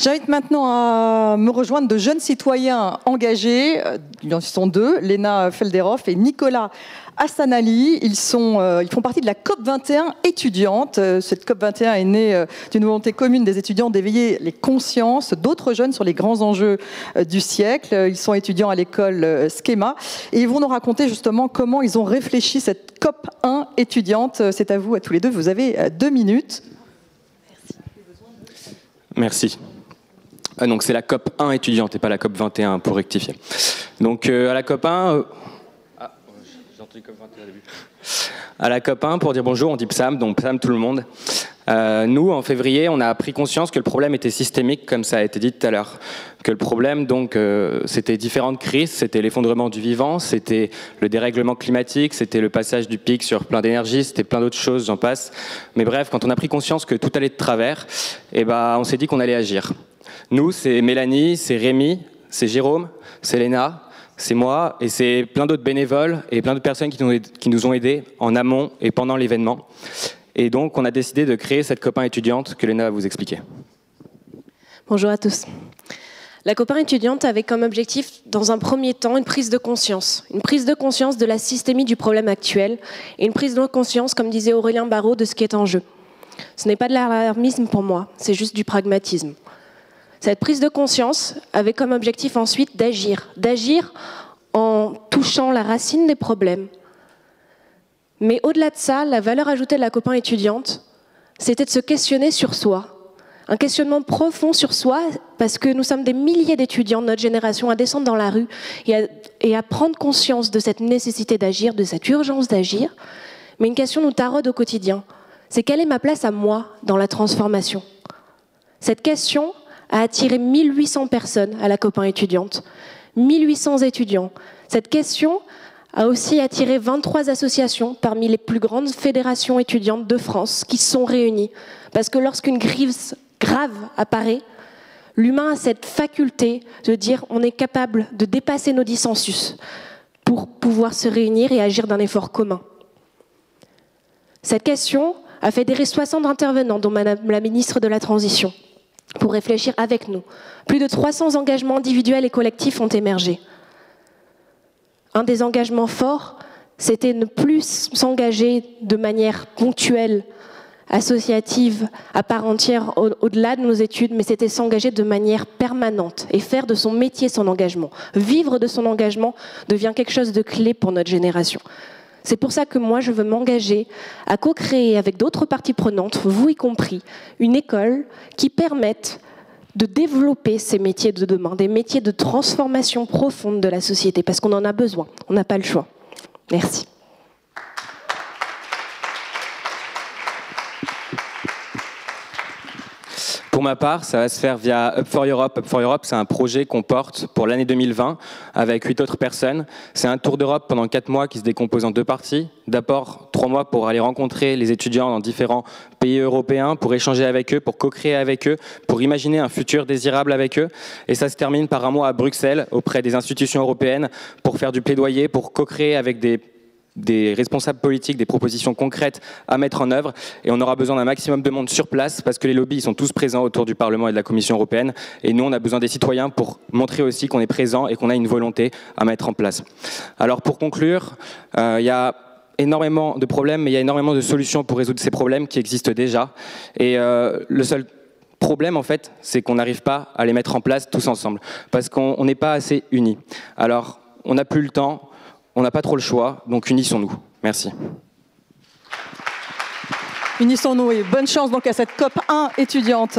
J'invite maintenant à me rejoindre de jeunes citoyens engagés. Il en sont deux, Léna Felderhoff et Nicolas Hassanali. Ils font partie de la COP21 étudiante. Cette COP21 est née d'une volonté commune des étudiants d'éveiller les consciences d'autres jeunes sur les grands enjeux du siècle. Ils sont étudiants à l'école Schema et ils vont nous raconter justement comment ils ont réfléchi cette COP1 étudiante. C'est à vous, à tous les deux. Vous avez 2 minutes. Merci. Donc c'est la COP1 étudiante et pas la COP21 pour rectifier. Donc à la COP1... j'ai entendu COP21 au début. À la COP1, pour dire bonjour, on dit PSAM, donc PSAM tout le monde. Nous, en février, on a pris conscience que le problème était systémique, comme ça a été dit tout à l'heure. Que le problème, donc, c'était différentes crises, c'était l'effondrement du vivant, c'était le dérèglement climatique, c'était le passage du pic sur plein d'énergie, c'était plein d'autres choses, j'en passe. Mais bref, quand on a pris conscience que tout allait de travers, on s'est dit qu'on allait agir. Nous, c'est Mélanie, c'est Rémi, c'est Jérôme, c'est Léna, c'est moi, et c'est plein d'autres bénévoles et plein d'autres personnes qui nous ont aidés en amont et pendant l'événement. Et donc, on a décidé de créer cette COP1 étudiante que Léna va vous expliquer. Bonjour à tous. La COP1 étudiante avait comme objectif, dans un premier temps, une prise de conscience de la systémie du problème actuel et une prise de conscience, comme disait Aurélien Barraud, de ce qui est en jeu. Ce n'est pas de l'alarmisme pour moi, c'est juste du pragmatisme. Cette prise de conscience avait comme objectif ensuite d'agir en touchant la racine des problèmes. Mais au-delà de ça, la valeur ajoutée de la COP1 étudiante, c'était de se questionner sur soi. Un questionnement profond sur soi, parce que nous sommes des milliers d'étudiants de notre génération à descendre dans la rue et à prendre conscience de cette nécessité d'agir, de cette urgence d'agir. Mais une question nous taraude au quotidien. C'est quelle est ma place à moi dans la transformation? Cette question a attiré 1800 personnes à la COP1 étudiante. 1800 étudiants. Cette question a aussi attiré 23 associations parmi les plus grandes fédérations étudiantes de France qui se sont réunies. Parce que lorsqu'une crise grave apparaît, l'humain a cette faculté de dire on est capable de dépasser nos dissensus pour pouvoir se réunir et agir d'un effort commun. Cette question a fédéré 60 intervenants, dont Madame la ministre de la Transition, pour réfléchir avec nous. Plus de 300 engagements individuels et collectifs ont émergé. Un des engagements forts, c'était ne plus s'engager de manière ponctuelle, associative, à part entière, au-delà de nos études, mais c'était s'engager de manière permanente et faire de son métier son engagement. Vivre de son engagement devient quelque chose de clé pour notre génération. C'est pour ça que moi, je veux m'engager à co-créer avec d'autres parties prenantes, vous y compris, une école qui permette de développer ces métiers de demain, des métiers de transformation profonde de la société, parce qu'on en a besoin, on n'a pas le choix. Merci. Pour ma part, ça va se faire via Up for Europe. Up for Europe, c'est un projet qu'on porte pour l'année 2020 avec 8 autres personnes. C'est un tour d'Europe pendant 4 mois qui se décompose en 2 parties. D'abord, 3 mois pour aller rencontrer les étudiants dans différents pays européens, pour échanger avec eux, pour co-créer avec eux, pour imaginer un futur désirable avec eux. Et ça se termine par un mois à Bruxelles, auprès des institutions européennes, pour faire du plaidoyer, pour co-créer avec des responsables politiques, des propositions concrètes à mettre en œuvre, et on aura besoin d'un maximum de monde sur place parce que les lobbies ils sont tous présents autour du Parlement et de la Commission européenne, et nous on a besoin des citoyens pour montrer aussi qu'on est présent et qu'on a une volonté à mettre en place. Alors pour conclure, il y a énormément de problèmes, mais il y a énormément de solutions pour résoudre ces problèmes qui existent déjà, et le seul problème en fait, c'est qu'on n'arrive pas à les mettre en place tous ensemble, parce qu'on n'est pas assez unis. Alors on n'a plus le temps, on n'a pas trop le choix, donc unissons-nous. Merci. Unissons-nous et bonne chance donc à cette COP1 étudiante.